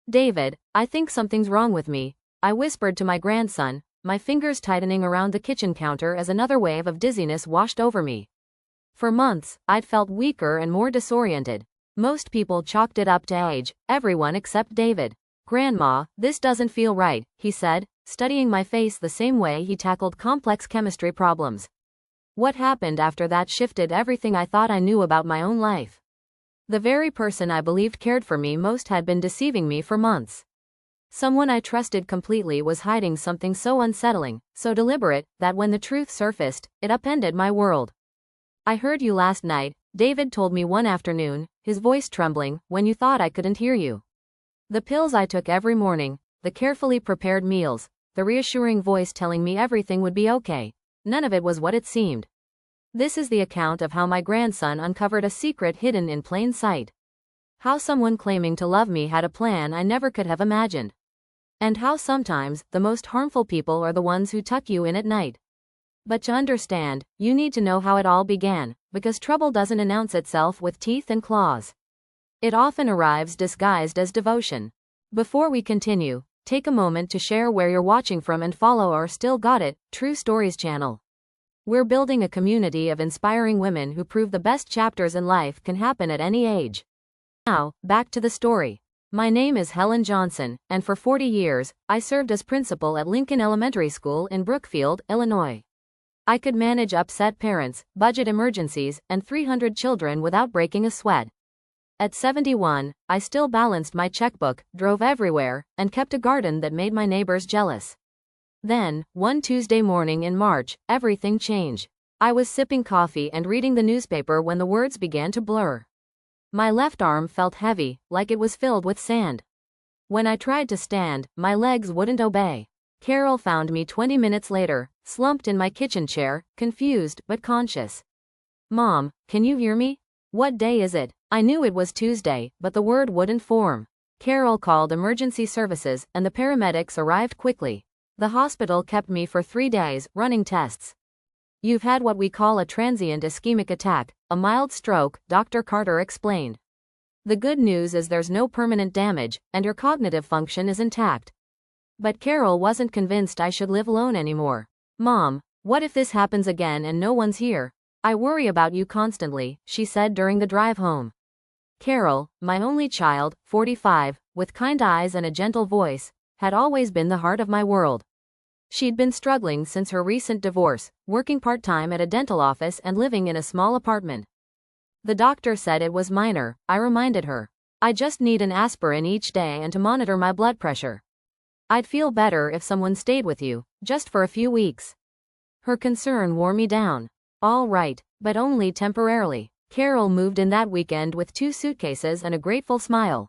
David, I think something's wrong with me, I whispered to my grandson, my fingers tightening around the kitchen counter as another wave of dizziness washed over me. For months, I'd felt weaker and more disoriented. Most people chalked it up to age, everyone except David. Grandma, this doesn't feel right, he said, studying my face the same way he tackled complex chemistry problems. What happened after that shifted everything I thought I knew about my own life. The very person I believed cared for me most had been deceiving me for months. Someone I trusted completely was hiding something so unsettling, so deliberate, that when the truth surfaced, it upended my world. I heard you last night, David told me one afternoon, his voice trembling, when you thought I couldn't hear you. The pills I took every morning, the carefully prepared meals, the reassuring voice telling me everything would be okay. None of it was what it seemed. This is the account of how my grandson uncovered a secret hidden in plain sight. How someone claiming to love me had a plan I never could have imagined. And how sometimes, the most harmful people are the ones who tuck you in at night. But to understand, you need to know how it all began, because trouble doesn't announce itself with teeth and claws. It often arrives disguised as devotion. Before we continue, take a moment to share where you're watching from and follow our Still Got It, True Stories channel. We're building a community of inspiring women who prove the best chapters in life can happen at any age. Now, back to the story. My name is Helen Johnson, and for 40 years, I served as principal at Lincoln Elementary School in Brookfield, Illinois. I could manage upset parents, budget emergencies, and 300 children without breaking a sweat. At 71, I still balanced my checkbook, drove everywhere, and kept a garden that made my neighbors jealous. Then, one Tuesday morning in March, everything changed. I was sipping coffee and reading the newspaper when the words began to blur. My left arm felt heavy, like it was filled with sand. When I tried to stand, my legs wouldn't obey. Carol found me 20 minutes later, slumped in my kitchen chair, confused but conscious. Mom, can you hear me? What day is it? I knew it was Tuesday, but the word wouldn't form. Carol called emergency services, and the paramedics arrived quickly. The hospital kept me for 3 days, running tests. You've had what we call a transient ischemic attack, a mild stroke, Dr. Carter explained. The good news is there's no permanent damage, and your cognitive function is intact. But Carol wasn't convinced I should live alone anymore. Mom, what if this happens again and no one's here? I worry about you constantly, she said during the drive home. Carol, my only child, 45, with kind eyes and a gentle voice, had always been the heart of my world. She'd been struggling since her recent divorce, working part-time at a dental office and living in a small apartment. The doctor said it was minor, I reminded her. I just need an aspirin each day and to monitor my blood pressure. I'd feel better if someone stayed with you, just for a few weeks. Her concern wore me down. All right, but only temporarily. Carol moved in that weekend with 2 suitcases and a grateful smile.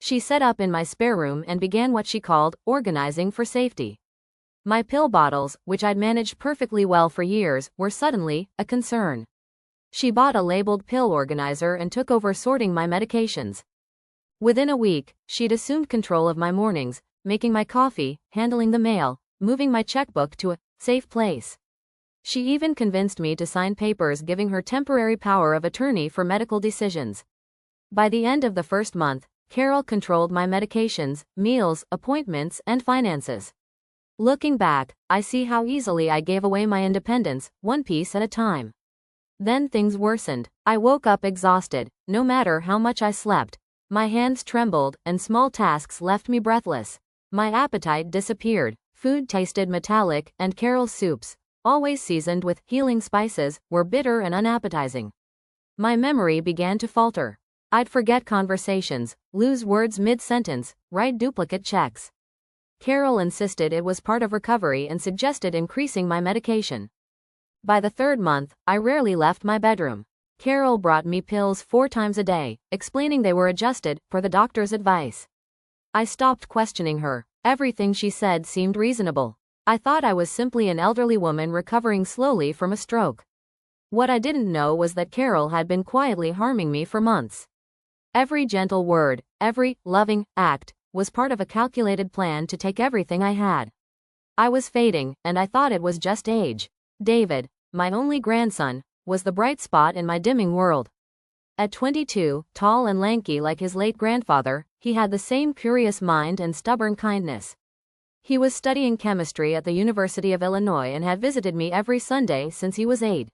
She set up in my spare room and began what she called organizing for safety. My pill bottles, which I'd managed perfectly well for years, were suddenly a concern. She bought a labeled pill organizer and took over sorting my medications. Within a week, she'd assumed control of my mornings, making my coffee, handling the mail, moving my checkbook to a safe place. She even convinced me to sign papers giving her temporary power of attorney for medical decisions. By the end of the first month, Carol controlled my medications, meals, appointments, and finances. Looking back, I see how easily I gave away my independence, one piece at a time. Then things worsened. I woke up exhausted, no matter how much I slept. My hands trembled, and small tasks left me breathless. My appetite disappeared. Food tasted metallic, and Carol's soups, always seasoned with healing spices, were bitter and unappetizing. My memory began to falter. I'd forget conversations, lose words mid-sentence, write duplicate checks. Carol insisted it was part of recovery and suggested increasing my medication. By the 3rd month, I rarely left my bedroom. Carol brought me pills 4 times a day, explaining they were adjusted for the doctor's advice. I stopped questioning her. Everything she said seemed reasonable. I thought I was simply an elderly woman recovering slowly from a stroke. What I didn't know was that Carol had been quietly harming me for months. Every gentle word, every loving act, was part of a calculated plan to take everything I had. I was fading, and I thought it was just age. David, my only grandson, was the bright spot in my dimming world. At 22, tall and lanky like his late grandfather, he had the same curious mind and stubborn kindness. He was studying chemistry at the University of Illinois and had visited me every Sunday since he was 8.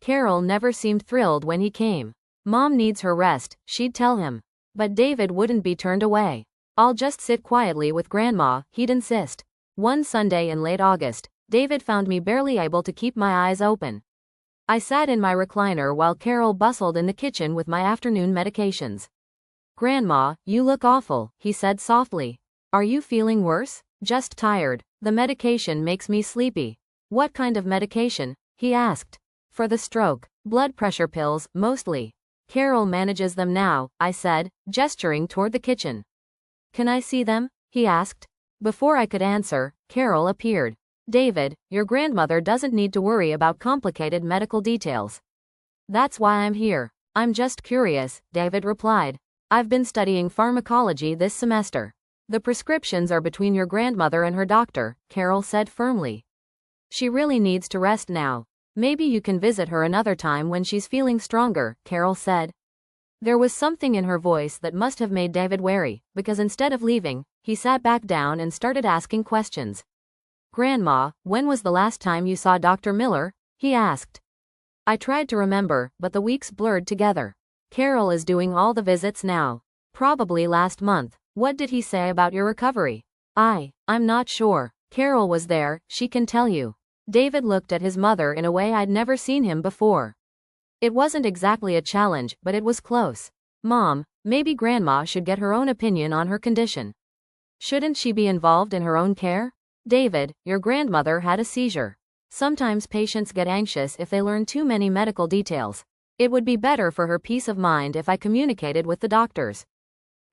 Carol never seemed thrilled when he came. Mom needs her rest, she'd tell him. But David wouldn't be turned away. I'll just sit quietly with Grandma, he'd insist. One Sunday in late August, David found me barely able to keep my eyes open. I sat in my recliner while Carol bustled in the kitchen with my afternoon medications. Grandma, you look awful, he said softly. Are you feeling worse? Just tired. The medication makes me sleepy. What kind of medication? He asked. For the stroke. Blood pressure pills, mostly. Carol manages them now, I said, gesturing toward the kitchen. Can I see them? He asked. Before I could answer, Carol appeared. David, your grandmother doesn't need to worry about complicated medical details. That's why I'm here. I'm just curious, David replied. I've been studying pharmacology this semester. The prescriptions are between your grandmother and her doctor, Carol said firmly. She really needs to rest now. Maybe you can visit her another time when she's feeling stronger, Carol said. There was something in her voice that must have made David wary, because instead of leaving, he sat back down and started asking questions. Grandma, when was the last time you saw Dr. Miller? He asked. I tried to remember, but the weeks blurred together. Carol is doing all the visits now. Probably last month. What did he say about your recovery? I'm not sure. Carol was there, she can tell you. David looked at his mother in a way I'd never seen him before. It wasn't exactly a challenge, but it was close. Mom, maybe Grandma should get her own opinion on her condition. Shouldn't she be involved in her own care? David, your grandmother had a seizure. Sometimes patients get anxious if they learn too many medical details. It would be better for her peace of mind if I communicated with the doctors.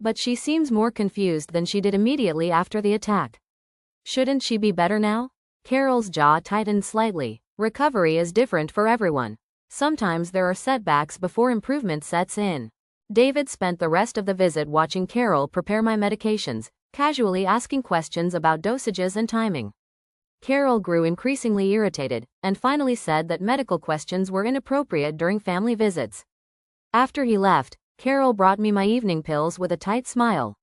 But she seems more confused than she did immediately after the attack. Shouldn't she be better now? Carol's jaw tightened slightly. Recovery is different for everyone. Sometimes there are setbacks before improvement sets in. David spent the rest of the visit watching Carol prepare my medications, casually asking questions about dosages and timing. Carol grew increasingly irritated, and finally said that medical questions were inappropriate during family visits. After he left, Carol brought me my evening pills with a tight smile.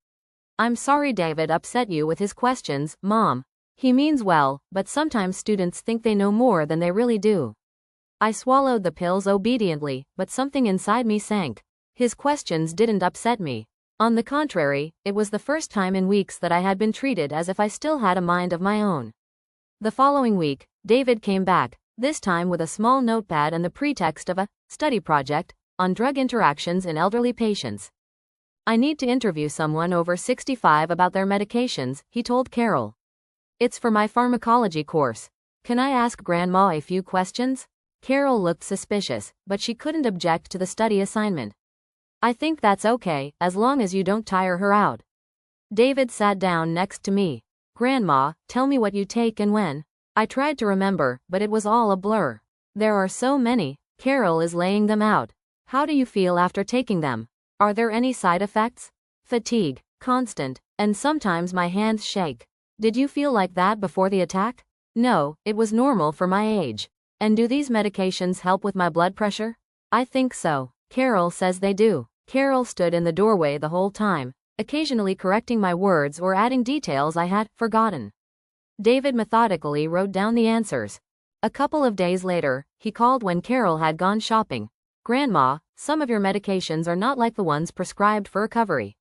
I'm sorry David upset you with his questions, Mom. He means well, but sometimes students think they know more than they really do. I swallowed the pills obediently, but something inside me sank. His questions didn't upset me. On the contrary, it was the first time in weeks that I had been treated as if I still had a mind of my own. The following week, David came back, this time with a small notepad and the pretext of a study project on drug interactions in elderly patients. I need to interview someone over 65 about their medications, he told Carol. It's for my pharmacology course. Can I ask Grandma a few questions? Carol looked suspicious, but she couldn't object to the study assignment. I think that's okay, as long as you don't tire her out. David sat down next to me. Grandma, tell me what you take and when. I tried to remember, but it was all a blur. There are so many. Carol is laying them out. How do you feel after taking them? Are there any side effects? Fatigue, constant, and sometimes my hands shake. Did you feel like that before the attack? No, it was normal for my age. And do these medications help with my blood pressure? I think so. Carol says they do. Carol stood in the doorway the whole time, occasionally correcting my words or adding details I had forgotten. David methodically wrote down the answers. A couple of days later, he called when Carol had gone shopping. Grandma, some of your medications are not like the ones prescribed for recovery.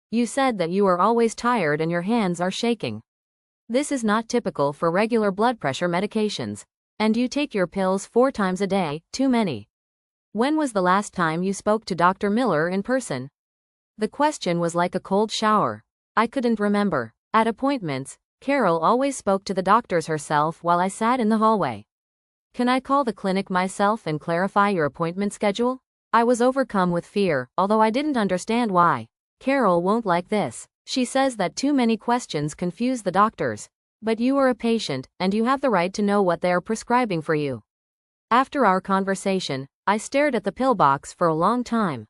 You said that you are always tired and your hands are shaking. This is not typical for regular blood pressure medications. And you take your pills 4 times a day, too many. When was the last time you spoke to Dr. Miller in person? The question was like a cold shower. I couldn't remember. At appointments, Carol always spoke to the doctors herself while I sat in the hallway. Can I call the clinic myself and clarify your appointment schedule? I was overcome with fear, although I didn't understand why. Carol won't like this. She says that too many questions confuse the doctors. But you are a patient, and you have the right to know what they are prescribing for you. After our conversation, I stared at the pill box for a long time.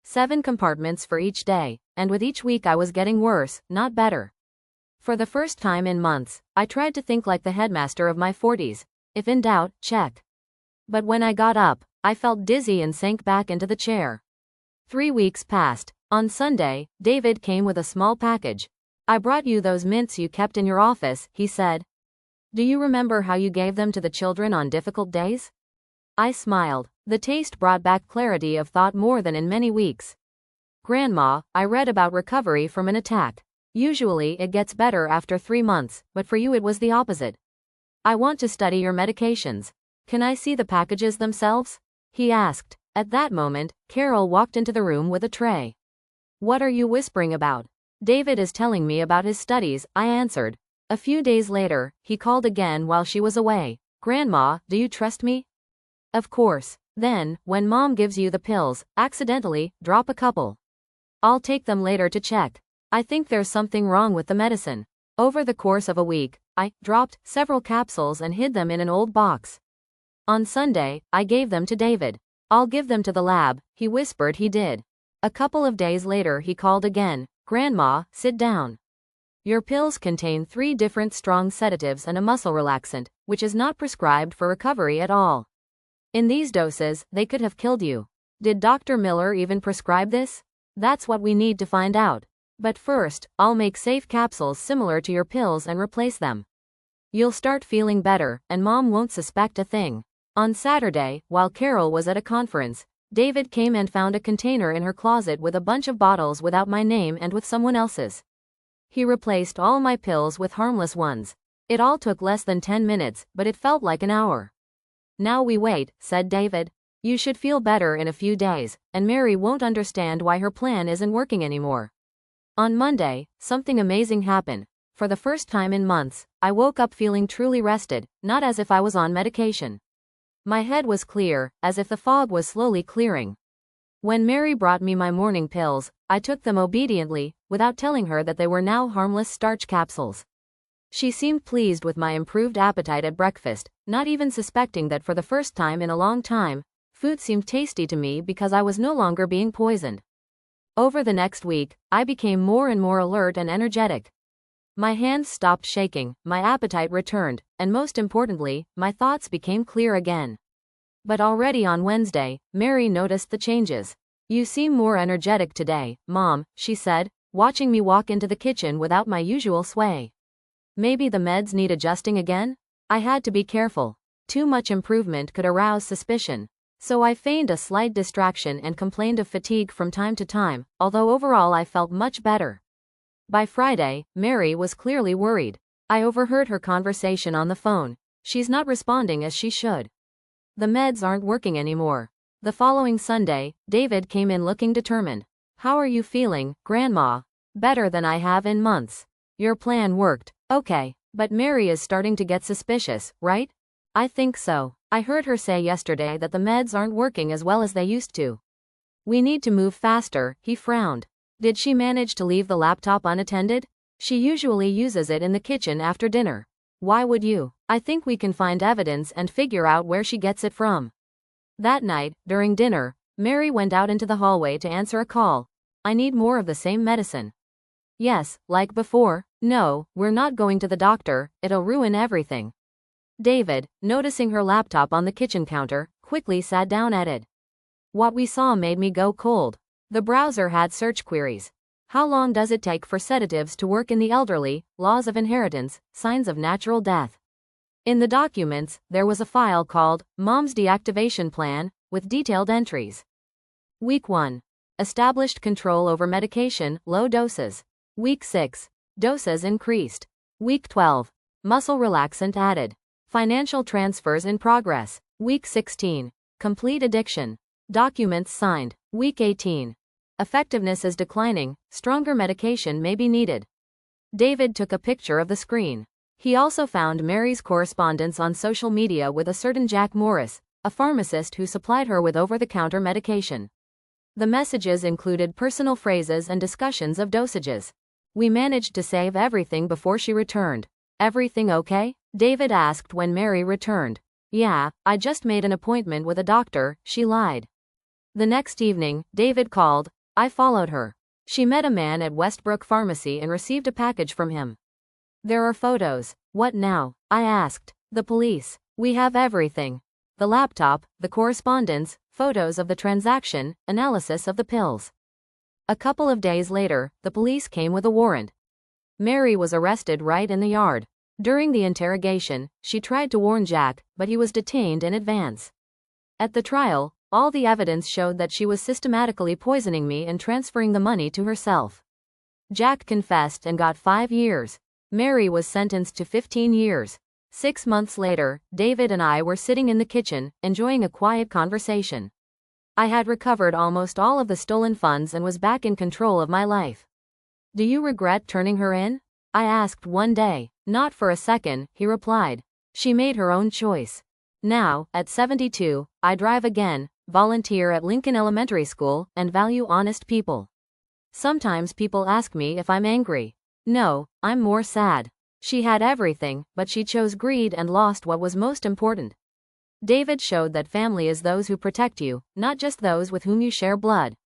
7 compartments for each day, and with each week I was getting worse, not better. For the first time in months, I tried to think like the headmaster of my 40s. If in doubt, check. But when I got up, I felt dizzy and sank back into the chair. 3 weeks passed. On Sunday, David came with a small package. "I brought you those mints you kept in your office," he said. "Do you remember how you gave them to the children on difficult days?" I smiled. The taste brought back clarity of thought more than in many weeks. "Grandma, I read about recovery from an attack. Usually it gets better after 3 months, but for you it was the opposite. I want to study your medications. Can I see the packages themselves?" he asked. At that moment, Carol walked into the room with a tray. "What are you whispering about?" "David is telling me about his studies," I answered. A few days later, he called again while she was away. "Grandma, do you trust me?" "Of course." "Then, when Mom gives you the pills, accidentally, drop a couple. I'll take them later to check. I think there's something wrong with the medicine." Over the course of a week, I dropped several capsules and hid them in an old box. On Sunday, I gave them to David. "I'll give them to the lab," he whispered he did. A couple of days later he called again. "Grandma, sit down. Your pills contain 3 different strong sedatives and a muscle relaxant, which is not prescribed for recovery at all. In these doses, they could have killed you. Did Dr. Miller even prescribe this? That's what we need to find out. But first, I'll make safe capsules similar to your pills and replace them. You'll start feeling better, and Mom won't suspect a thing." On Saturday, while Carol was at a conference, David came and found a container in her closet with a bunch of bottles without my name and with someone else's. He replaced all my pills with harmless ones. It all took less than 10 minutes, but it felt like an hour. "Now we wait," said David. "You should feel better in a few days, and Mary won't understand why her plan isn't working anymore." On Monday, something amazing happened. For the first time in months, I woke up feeling truly rested, not as if I was on medication. My head was clear, as if the fog was slowly clearing. When Mary brought me my morning pills, I took them obediently, without telling her that they were now harmless starch capsules. She seemed pleased with my improved appetite at breakfast, not even suspecting that for the first time in a long time, food seemed tasty to me because I was no longer being poisoned. Over the next week, I became more and more alert and energetic. My hands stopped shaking, my appetite returned, and most importantly, my thoughts became clear again. But already on Wednesday, Mary noticed the changes. "You seem more energetic today, Mom," she said, watching me walk into the kitchen without my usual sway. Maybe the meds need adjusting again? I had to be careful. Too much improvement could arouse suspicion. So I feigned a slight distraction and complained of fatigue from time to time, although overall I felt much better. By Friday, Mary was clearly worried. I overheard her conversation on the phone. "She's not responding as she should. The meds aren't working anymore." The following Sunday, David came in looking determined. "How are you feeling, Grandma?" "Better than I have in months." "Your plan worked." "Okay, but Mary is starting to get suspicious, right?" "I think so. I heard her say yesterday that the meds aren't working as well as they used to." "We need to move faster," he frowned. "Did she manage to leave the laptop unattended?" "She usually uses it in the kitchen after dinner." "Why would you?" "I think we can find evidence and figure out where she gets it from." That night, during dinner, Mary went out into the hallway to answer a call. "I need more of the same medicine." "Yes, like before." "No, we're not going to the doctor, it'll ruin everything." David, noticing her laptop on the kitchen counter, quickly sat down at it. What we saw made me go cold. The browser had search queries. "How long does it take for sedatives to work in the elderly? Laws of inheritance, signs of natural death." In the documents, there was a file called Mom's Deactivation Plan, with detailed entries. Week 1. Established control over medication, low doses. Week 6. Doses increased. Week 12. Muscle relaxant added. Financial transfers in progress. Week 16. Complete addiction. Documents signed. Week 18. Effectiveness is declining, stronger medication may be needed. David took a picture of the screen. He also found Mary's correspondence on social media with a certain Jack Morris, a pharmacist who supplied her with over-the-counter medication. The messages included personal phrases and discussions of dosages. "We managed to save everything before she returned." "Everything okay?" David asked when Mary returned. "Yeah, I just made an appointment with a doctor," she lied. The next evening, David called. I followed her. She met a man at Westbrook Pharmacy and received a package from him. "There are photos." "What now?" I asked. "The police. We have everything." The laptop, the correspondence, photos of the transaction, analysis of the pills. A couple of days later, the police came with a warrant. Mary was arrested right in the yard. During the interrogation, she tried to warn Jack, but he was detained in advance. At the trial, all the evidence showed that she was systematically poisoning me and transferring the money to herself. Jack confessed and got 5 years. Mary was sentenced to 15 years. 6 months later, David and I were sitting in the kitchen, enjoying a quiet conversation. I had recovered almost all of the stolen funds and was back in control of my life. "Do you regret turning her in?" I asked one day. "Not for a second," he replied. "She made her own choice." Now, at 72, I drive again, volunteer at Lincoln Elementary School, and value honest people. Sometimes people ask me if I'm angry. No, I'm more sad. She had everything, but she chose greed and lost what was most important. David showed that family is those who protect you, not just those with whom you share blood.